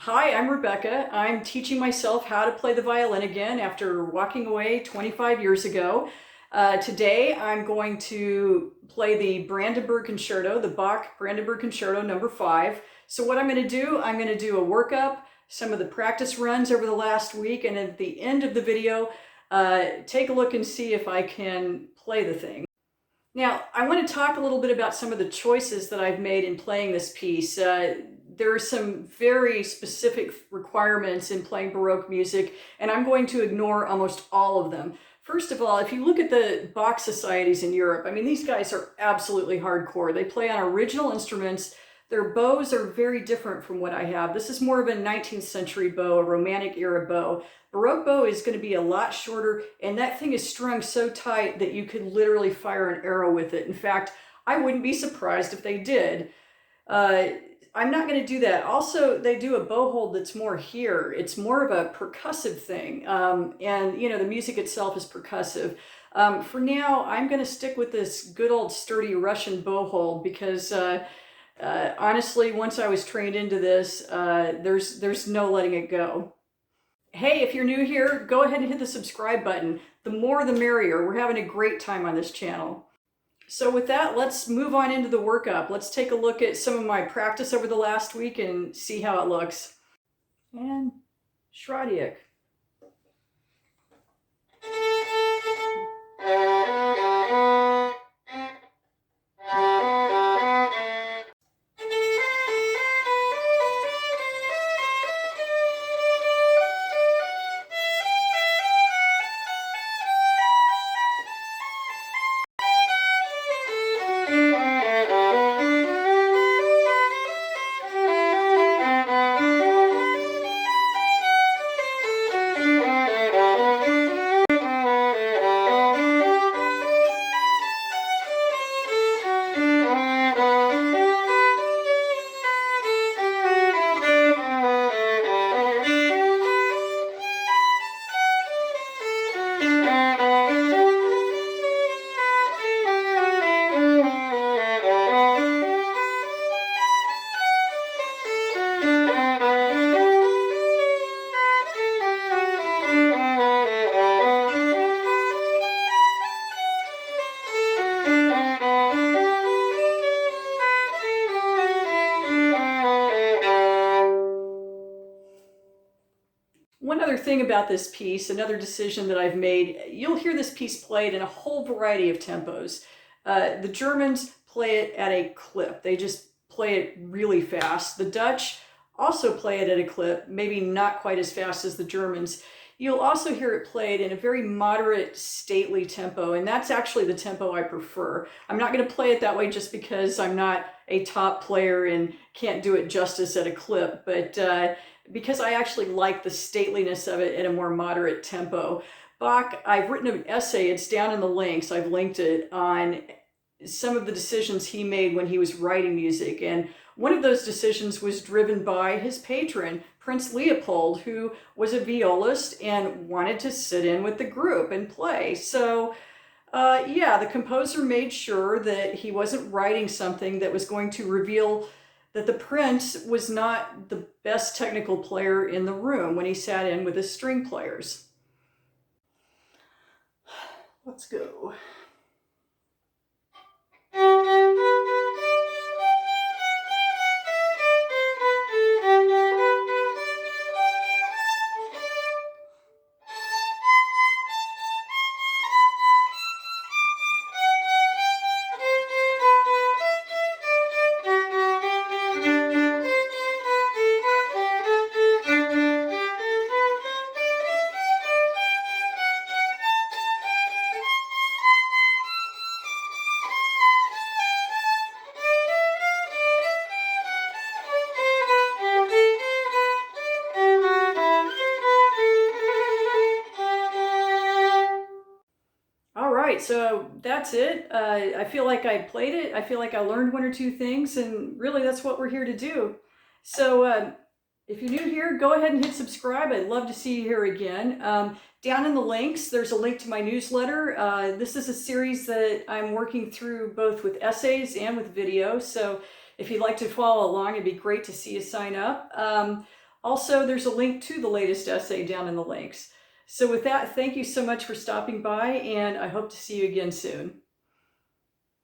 Hi, I'm Rebecca. I'm teaching myself how to play the violin again after walking away 25 years ago. Today I'm going to play the Brandenburg Concerto, the Bach Brandenburg Concerto number 5. So what I'm going to do, I'm going to do a workup, some of the practice runs over the last week, and at the end of the video, take a look and see if I can play the thing. Now, I want to talk a little bit about some of the choices that I've made in playing this piece. There are some very specific requirements in playing Baroque music, and I'm going to ignore almost all of them. First of all, if you look at the Bach societies in Europe, I mean, these guys are absolutely hardcore. They play on original instruments. Their bows are very different from what I have. This is more of a 19th century bow, a Romantic era bow. Baroque bow is going to be a lot shorter, and that thing is strung so tight that you could literally fire an arrow with it. In fact, I wouldn't be surprised if they did. I'm not going to do that. Also, they do a bow hold that's more here. It's more of a percussive thing, and you know, the music itself is percussive. For now, I'm going to stick with this good old sturdy Russian bow hold because honestly, once I was trained into this, there's no letting it go. Hey, if you're new here, go ahead and hit the subscribe button. The more the merrier. We're having a great time on this channel. So with that, let's move on into the workup. Let's take a look at some of my practice over the last week and see how it looks. And Schradiak. One other thing about this piece, another decision that I've made, you'll hear this piece played in a whole variety of tempos. The Germans play it at a clip. They just play it really fast. The Dutch also play it at a clip, maybe not quite as fast as the Germans. You'll also hear it played in a very moderate, stately tempo, and that's actually the tempo I prefer. I'm not going to play it that way just because I'm not a top player and can't do it justice at a clip, but because I actually like the stateliness of it at a more moderate tempo. Bach, I've written an essay, it's down in the links, I've linked it, on some of the decisions he made when he was writing music. And one of those decisions was driven by his patron, Prince Leopold, who was a violist and wanted to sit in with the group and play. So yeah, the composer made sure that he wasn't writing something that was going to reveal that the prince was not the best technical player in the room when he sat in with his string players. Let's go. right, so that's it. I feel like I played it. I feel like I learned one or two things, and really that's what we're here to do. So if you're new here, go ahead and hit subscribe. I'd love to see you here again. Down in the links, there's a link to my newsletter. This is a series that I'm working through both with essays and with video. So if you'd like to follow along, it'd be great to see you sign up. Also, there's a link to the latest essay down in the links. So with that, thank you so much for stopping by, and I hope to see you again soon.